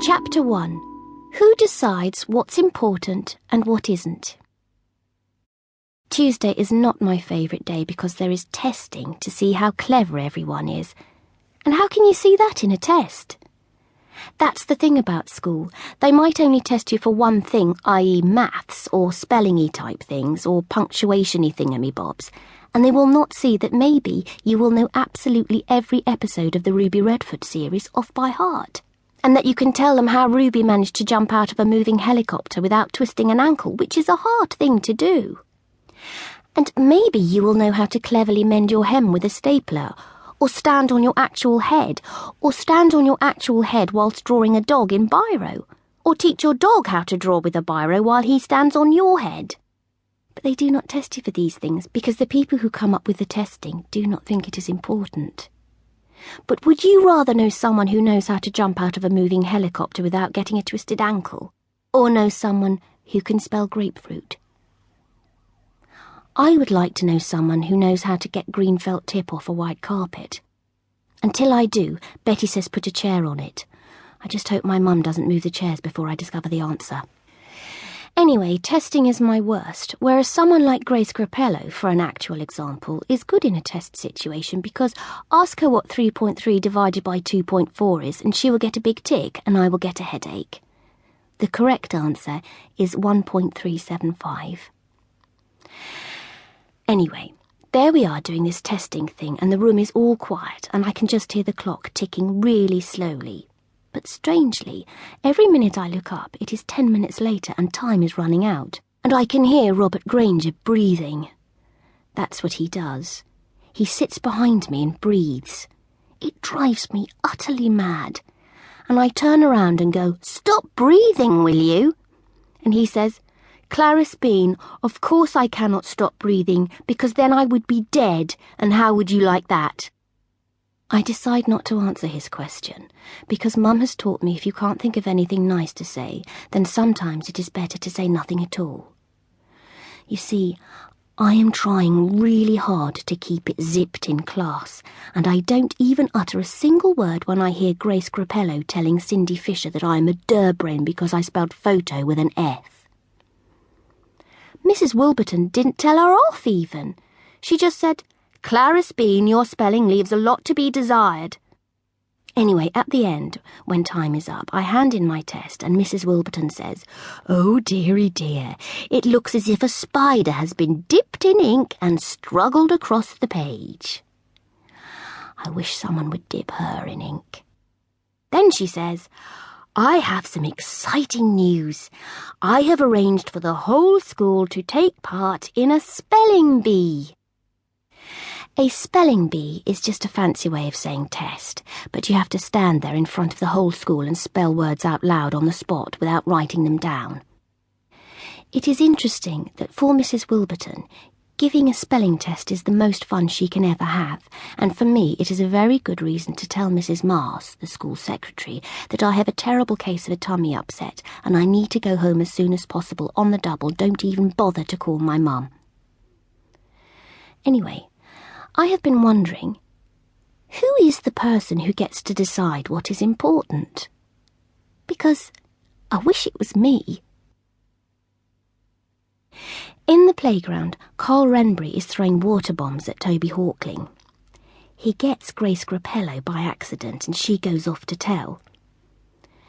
Chapter 1. Who decides what's important and what isn't? Tuesday is not my favourite day because there is testing to see how clever everyone is. And how can you see that in a test? That's the thing about school. They might only test you for one thing, i.e. maths or spelling-y type things or punctuation-y thingamybobs, and they will not see that maybe you will know absolutely every episode of the Ruby Redford series off by heart, and that you can tell them how Ruby managed to jump out of a moving helicopter without twisting an ankle, which is a hard thing to do. And maybe you will know how to cleverly mend your hem with a stapler, or stand on your actual head, whilst drawing a dog in biro, or teach your dog how to draw with a biro while he stands on your head. But they do not test you for these things because the people who come up with the testing do not think it is important. But would you rather know someone who knows how to jump out of a moving helicopter without getting a twisted ankle, or know someone who can spell grapefruit? I would like to know someone who knows how to get green felt tip off a white carpet. Until I do, Betty says put a chair on it. I just hope my mum doesn't move the chairs before I discover the answer. Anyway, testing is my worst, whereas someone like Grace Grappello, for an actual example, is good in a test situation because ask her what 3.3 divided by 2.4 is and she will get a big tick and I will get a headache. The correct answer is 1.375. Anyway, there we are doing this testing thing and the room is all quiet and I can just hear the clock ticking really slowly. But strangely, every minute I look up, it is 10 minutes later and time is running out, and I can hear Robert Granger breathing. That's what he does. He sits behind me and breathes. It drives me utterly mad. And I turn around and go, "Stop breathing, will you?" And he says, "Clarice Bean, of course I cannot stop breathing, because then I would be dead, and how would you like that?" I decide not to answer his question, because Mum has taught me if you can't think of anything nice to say, then sometimes it is better to say nothing at all. You see, I am trying really hard to keep it zipped in class, and I don't even utter a single word when I hear Grace Grappello telling Cindy Fisher that I am a durbrain because I spelled photo with an F. Mrs Wilberton didn't tell her off even. She just said, "Clarice Bean, your spelling leaves a lot to be desired." Anyway, at the end, when time is up, I hand in my test and Mrs Wilberton says, "Oh dearie dear, it looks as if a spider has been dipped in ink and struggled across the page." I wish someone would dip her in ink. Then she says, "I have some exciting news. I have arranged for the whole school to take part in a spelling bee." A spelling bee is just a fancy way of saying test, but you have to stand there in front of the whole school and spell words out loud on the spot without writing them down. It is interesting that for Mrs Wilberton, giving a spelling test is the most fun she can ever have, and for me it is a very good reason to tell Mrs Mars, the school secretary, that I have a terrible case of a tummy upset and I need to go home as soon as possible on the double. Don't even bother to call my mum. Anyway, I have been wondering, who is the person who gets to decide what is important? Because I wish it was me. In the playground, Karl Wrenbury is throwing water bombs at Toby Hawkling. He gets Grace Grappello by accident and she goes off to tell.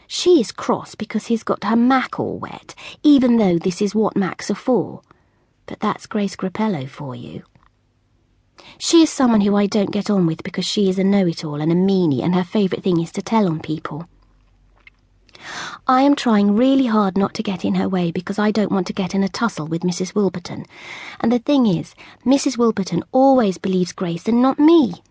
She is cross because he's got her Mac all wet, even though this is what Macs are for. But that's Grace Grappello for you. She is someone who I don't get on with because she is a know-it-all and a meanie and her favourite thing is to tell on people. I am trying really hard not to get in her way because I don't want to get in a tussle with Mrs Wilberton. And the thing is, Mrs Wilberton always believes Grace and not me.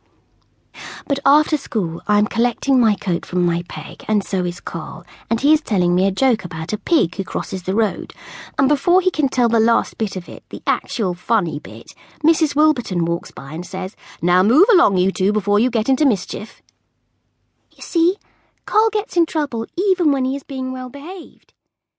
But after school, I am collecting my coat from my peg, and so is Karl, and he is telling me a joke about a pig who crosses the road. And before he can tell the last bit of it, the actual funny bit, Mrs Wilberton walks by and says, "Now move along, you two, before you get into mischief." You see, Karl gets in trouble even when he is being well behaved.